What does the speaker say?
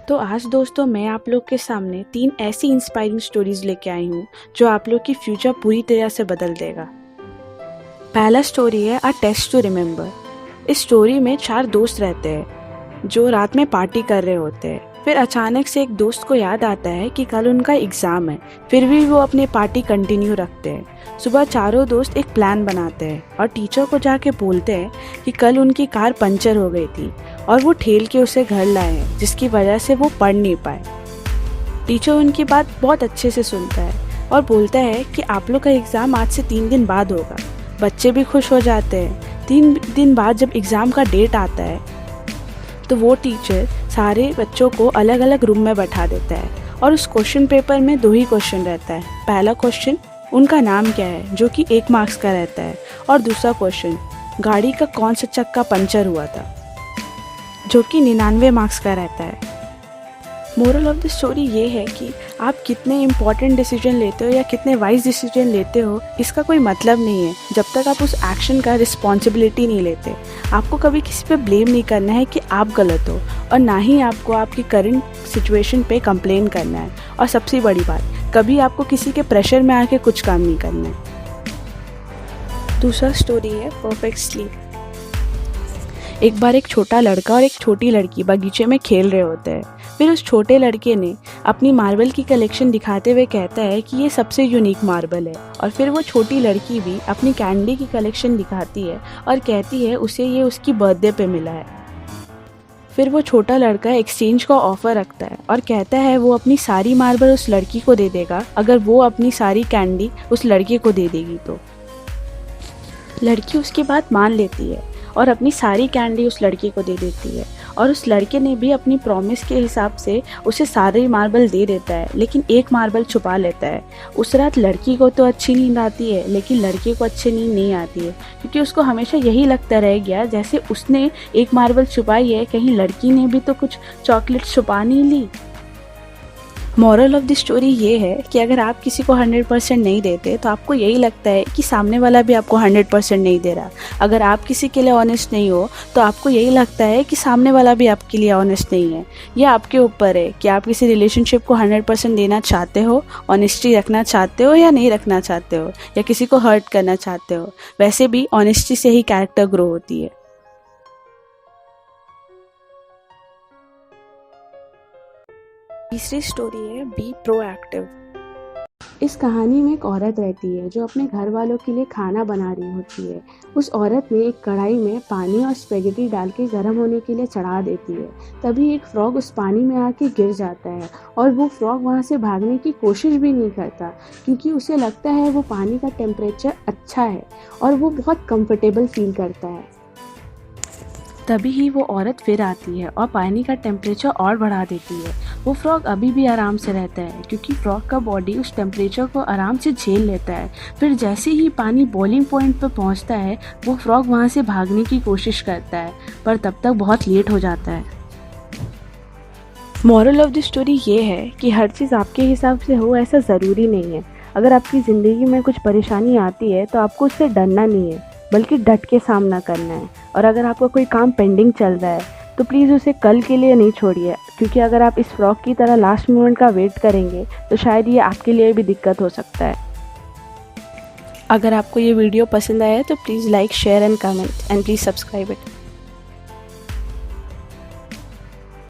तो आज दोस्तों मैं आप लोग के सामने 3 ऐसी इंस्पायरिंग स्टोरीज लेके आई हूँ जो आप लोग की फ्यूचर पूरी तरह से बदल देगा। पहला स्टोरी है अ टेस्ट टू रिमेम्बर। इस स्टोरी में 4 दोस्त रहते हैं जो रात में पार्टी कर रहे होते हैं। फिर अचानक से एक दोस्त को याद आता है कि कल उनका एग्ज़ाम है, फिर भी वो अपनी पार्टी कंटिन्यू रखते हैं। सुबह चारों दोस्त एक प्लान बनाते हैं और टीचर को जाके बोलते हैं कि कल उनकी कार पंचर हो गई थी और वो ठेल के उसे घर लाए हैं, जिसकी वजह से वो पढ़ नहीं पाए। टीचर उनकी बात बहुत अच्छे से सुनता है और बोलता है कि आप लोग का एग्ज़ाम आज से 3 दिन बाद होगा। बच्चे भी खुश हो जाते हैं। 3 दिन बाद जब एग्ज़ाम का डेट आता है तो वो टीचर सारे बच्चों को अलग अलग रूम में बैठा देता है और उस क्वेश्चन पेपर में 2 ही क्वेश्चन रहता है। पहला क्वेश्चन उनका नाम क्या है, जो कि 1 मार्क्स का रहता है, और दूसरा क्वेश्चन गाड़ी का कौन सा चक्का पंचर हुआ था, जो कि 99 मार्क्स का रहता है। मोरल ऑफ द स्टोरी ये है कि आप कितने इम्पॉर्टेंट डिसीजन लेते हो या कितने वाइज डिसीजन लेते हो, इसका कोई मतलब नहीं है जब तक आप उस एक्शन का रिस्पॉन्सिबिलिटी नहीं लेते। आपको कभी किसी पे ब्लेम नहीं करना है कि आप गलत हो, और ना ही आपको आपकी करंट सिचुएशन पे कंप्लेन करना है। और सबसे बड़ी बात, कभी आपको किसी के प्रेशर में आके कुछ काम नहीं करना है। दूसरा स्टोरी है परफेक्ट स्लीप। एक बार एक छोटा लड़का और एक छोटी लड़की बगीचे में खेल रहे होते हैं। फिर उस छोटे लड़के ने अपनी मार्बल की कलेक्शन दिखाते हुए कहता है कि ये सबसे यूनिक मार्बल है, और फिर वो छोटी लड़की भी अपनी कैंडी की कलेक्शन दिखाती है और कहती है उसे ये उसकी बर्थडे पे मिला है। फिर वो छोटा लड़का एक्सचेंज का ऑफर रखता है और कहता है वो अपनी सारी मार्बल उस लड़की को दे देगा अगर वो अपनी सारी कैंडी उस लड़के को दे देगी। तो लड़की उसकी बात मान लेती है और अपनी सारी कैंडी उस लड़के को दे देती है, और उस लड़के ने भी अपनी प्रॉमिस के हिसाब से उसे सारे मार्बल दे देता है, लेकिन एक मार्बल छुपा लेता है। उस रात लड़की को तो अच्छी नींद आती है, लेकिन लड़के को अच्छी नींद नहीं आती है, क्योंकि उसको हमेशा यही लगता रह गया जैसे उसने एक मार्बल छुपाई है, कहीं लड़की ने भी तो कुछ चॉकलेट छुपा नहीं ली। मॉरल ऑफ द स्टोरी ये है कि अगर आप किसी को 100% नहीं देते तो आपको यही लगता है कि सामने वाला भी आपको 100% नहीं दे रहा। अगर आप किसी के लिए ऑनेस्ट नहीं हो तो आपको यही लगता है कि सामने वाला भी आपके लिए ऑनेस्ट नहीं है। यह आपके ऊपर है कि आप किसी रिलेशनशिप को 100% देना चाहते हो, ऑनेस्टी रखना चाहते हो या नहीं रखना चाहते हो, या किसी को हर्ट करना चाहते हो। वैसे भी ऑनेस्टी से ही कैरेक्टर ग्रो होती है। तीसरी स्टोरी है बी प्रोएक्टिव। इस कहानी में एक औरत रहती है जो अपने घर वालों के लिए खाना बना रही होती है। उस औरत ने एक कढ़ाई में पानी और स्पेगेटी डाल के गर्म होने के लिए चढ़ा देती है। तभी एक फ्रॉग उस पानी में आके गिर जाता है, और वो फ्रॉग वहाँ से भागने की कोशिश भी नहीं करता, क्योंकि उसे लगता है वो पानी का टेम्परेचर अच्छा है और वो बहुत कंफर्टेबल फील करता है। तभी ही वो औरत फिर आती है और पानी का टेम्परेचर और बढ़ा देती है। वो फ्रॉग अभी भी आराम से रहता है, क्योंकि फ्रॉग का बॉडी उस टेम्परेचर को आराम से झेल लेता है। फिर जैसे ही पानी बॉइलिंग पॉइंट पर पहुंचता है, वो फ्रॉग वहां से भागने की कोशिश करता है, पर तब तक बहुत लेट हो जाता है। मॉरल ऑफ द स्टोरी ये है कि हर चीज़ आपके हिसाब से हो ऐसा ज़रूरी नहीं है। अगर आपकी ज़िंदगी में कुछ परेशानी आती है तो आपको उससे डरना नहीं है, बल्कि डट के सामना करना है। और अगर आपका कोई काम पेंडिंग चल रहा है तो प्लीज़ उसे कल के लिए नहीं छोड़िए, क्योंकि अगर आप इस फ्रॉग की तरह लास्ट मोमेंट का वेट करेंगे तो शायद ये आपके लिए भी दिक्कत हो सकता है। अगर आपको ये वीडियो पसंद आया तो please like, share and comment, and please subscribe it.